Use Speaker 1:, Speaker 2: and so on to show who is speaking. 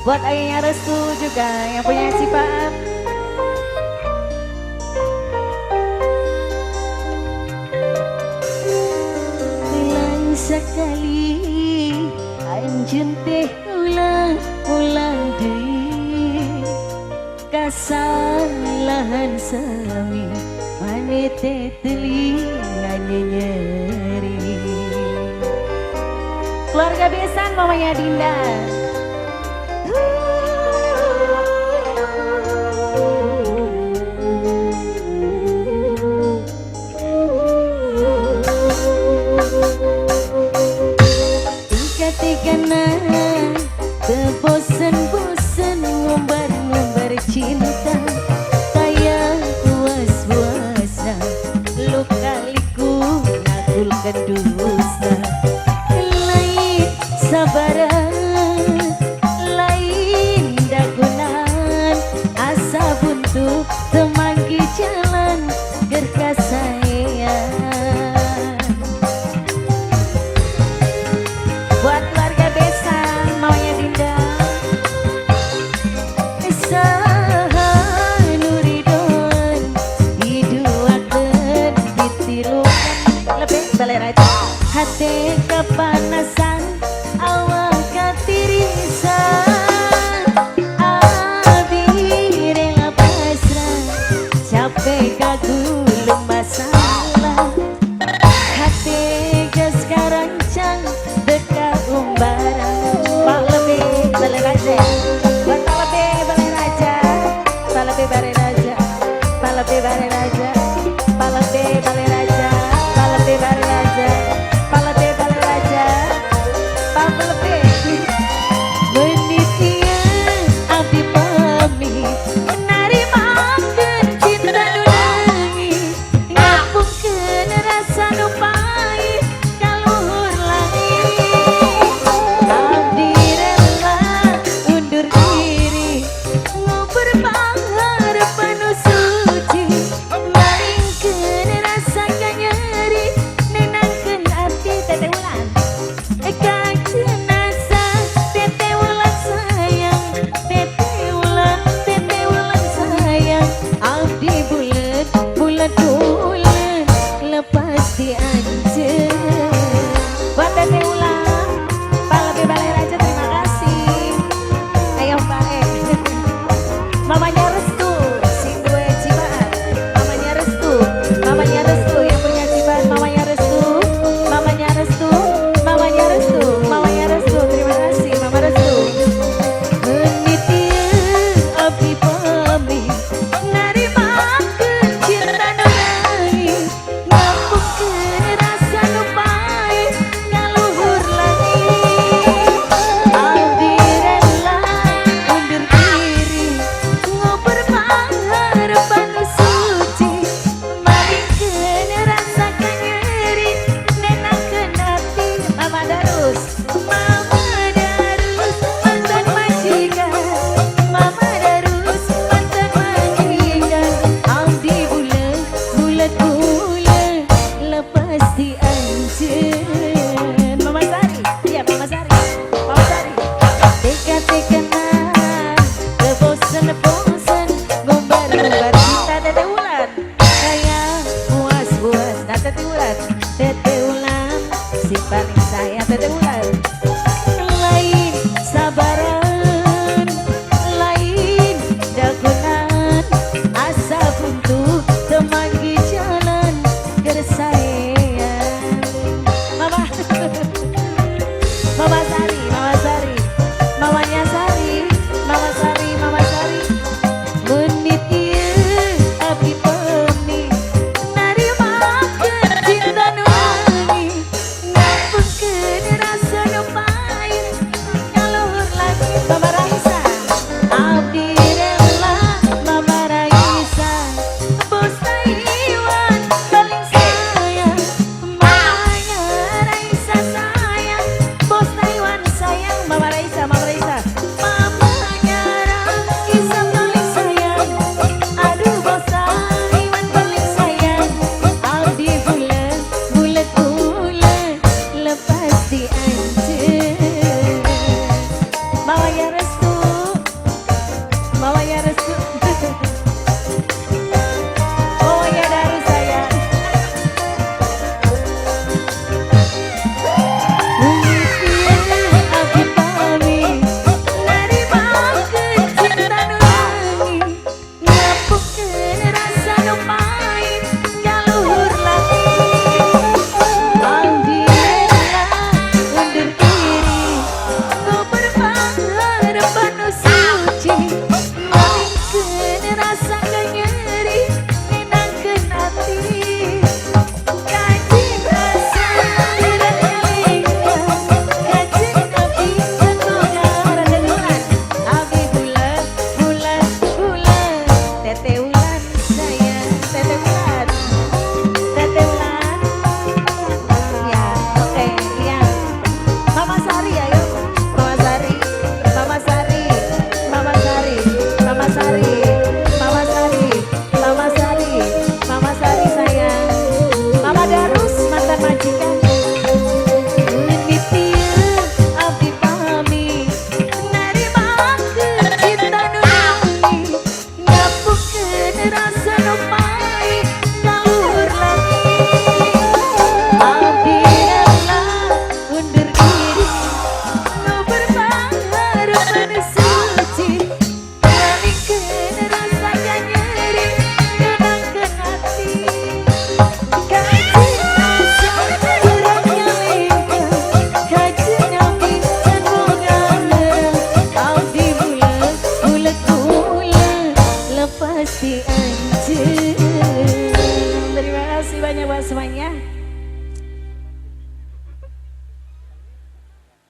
Speaker 1: Buat ayahnya Restu juga yang punya sifat. Ulang sekali anjun teh ulang deui kasalahan sami mane teh telinga nyeri. Keluarga besan mamanya Dinda. Tingkat-tingkatna bosen-bosen ngumbar-ngumbar cinta kayak puas-puasa luka-liku ngakulkan dosa lain sabaran lain dagunan asa buntu temanggi jalan gerkasayang. Buat keluarga besan maunya Dinda sahanuridon diduakeun ditilukan lebih balik aja hati kepanasan awak katirisan abi rela pasrah capek kagulung masalah hati gas karancang dekat umbaran Pak lebih balik aja buat Pak lebih balik aja Pak lebih balik aja Pak lebih balik aja Pak lebih balik aja Pak lebih balik aja Pak lebih balik aja Pak lebih menitia abdi pamit narimakeun cinta nu leungit ngapungkeun rasa nu pahit kaluhur langit abdi rela undur diri ngubur pangharapan nu suci maringkeun rasa kanyeri nenangkeun ati teteh ulan kang jenazah teteh ulan sayang teteh ulan sayang abdi bulet bulet lepas dianjeun buat teteh ulan Pak lebih balik aja terima kasih ayo Pak mamanya Restu si dua cibat mamanya Restu yang punya cibat mamanya Restu terima kasih Mama Restu menitia abdi pamit narimakeun cinta nu leungit ngapungkeun rasa nu pahit kaluhur langit abdi rela undur diri ngubur pangharapan nu suci maringkeun rasa kanyeri nenangkeun ati Mama Darus mantan majikan Mama Darus mantan majikan abdi bulet lepas dianjeun Mama Sari iya Mama Sari dekat-dekatan bosen ngumbar-ngumbar cinta teteh ulan kayak puas-puas nah teteh ulan si paling sayang teteh ulan